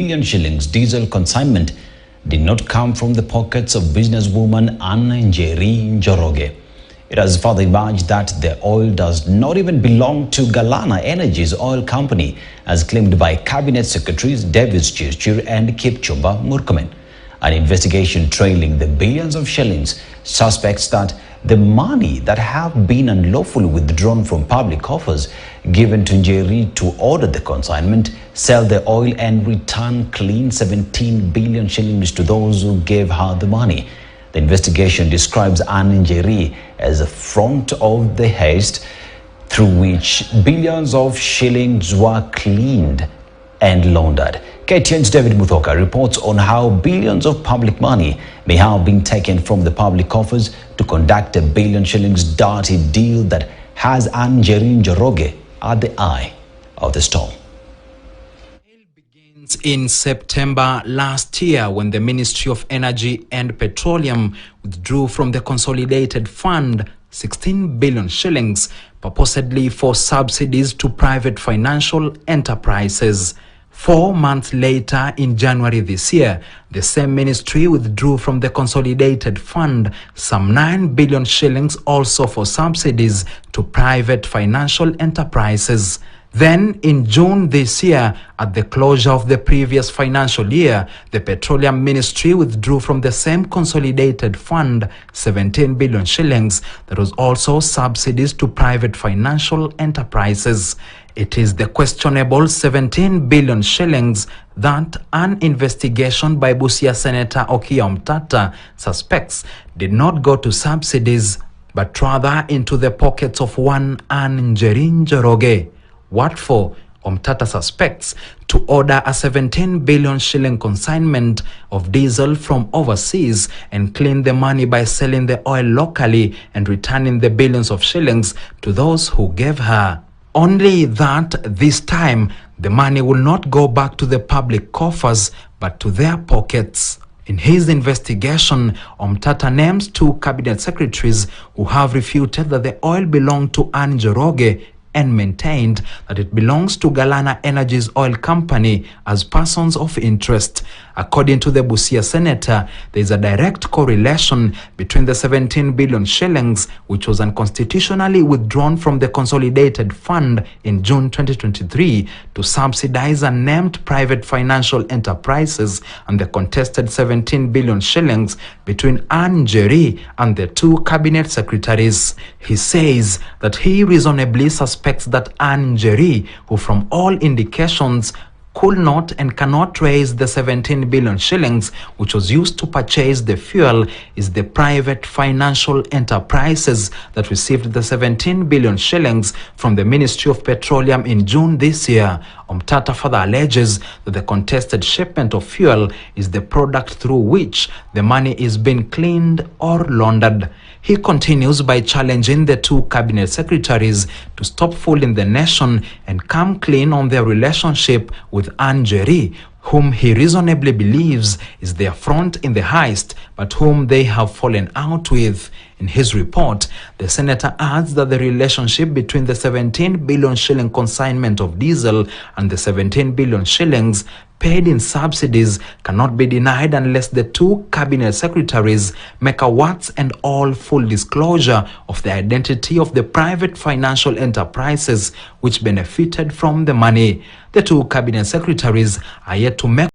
Billion shillings diesel consignment did not come from the pockets of businesswoman Anna Njeri Njoroge. It has further emerged that the oil does not even belong to Galana Energy's oil company, as claimed by Cabinet Secretaries Davis Chirchir and Kipchumba Murkomen. An investigation trailing the billions of shillings suspects that the money that have been unlawfully withdrawn from public coffers given to Njeri to order the consignment, sell the oil and return clean 17 billion shillings to those who gave her the money. The investigation describes Anna Njeri as a front of the heist through which billions of shillings were cleaned and laundered. KTN's David Muthoka reports on how billions of public money may have been taken from the public coffers to conduct a billion shillings dirty deal that has Anna Njeri Njoroge at the eye of the storm. In September last year, when the Ministry of Energy and Petroleum withdrew from the Consolidated Fund 16 billion shillings purportedly for subsidies to private financial enterprises. 4 months later, in January this year, the same ministry withdrew from the Consolidated Fund some 9 billion shillings also for subsidies to private financial enterprises. Then, in June this year, at the closure of the previous financial year, the Petroleum Ministry withdrew from the same Consolidated Fund 17 billion shillings that was also subsidies to private financial enterprises. It is the questionable 17 billion shillings that an investigation by Busia Senator Okiya Omtata suspects did not go to subsidies, but rather into the pockets of one Anna Njeri Njoroge. What for? Omtata suspects to order a 17 billion shilling consignment of diesel from overseas and clean the money by selling the oil locally and returning the billions of shillings to those who gave her. Only that this time the money will not go back to the public coffers but to their pockets. In his investigation, Omtata names 2 cabinet secretaries who have refuted that the oil belonged to Anna Njoroge and maintained that it belongs to Galana Energy's oil company as persons of interest. According to the Busia Senator, there is a direct correlation between the 17 billion shillings, which was unconstitutionally withdrawn from the Consolidated Fund in June 2023 to subsidize unnamed private financial enterprises, and the contested 17 billion shillings between Anna Njeri and the 2 cabinet secretaries. He says that he reasonably suspects that Anna Njeri, who from all indications could not and cannot raise the 17 billion shillings which was used to purchase the fuel, is the private financial enterprises that received the 17 billion shillings from the Ministry of Petroleum in June this year. Omtata further alleges that the contested shipment of fuel is the product through which the money is being cleaned or laundered. He continues by challenging the 2 cabinet secretaries to stop fooling the nation and come clean on their relationship with Anna Njeri, whom he reasonably believes is their front in the heist, but whom they have fallen out with. In his report, the senator adds that the relationship between the 17 billion shilling consignment of diesel and the 17 billion shillings paid in subsidies cannot be denied unless the 2 cabinet secretaries make a once and all full disclosure of the identity of the private financial enterprises which benefited from the money. The 2 cabinet secretaries are yet to make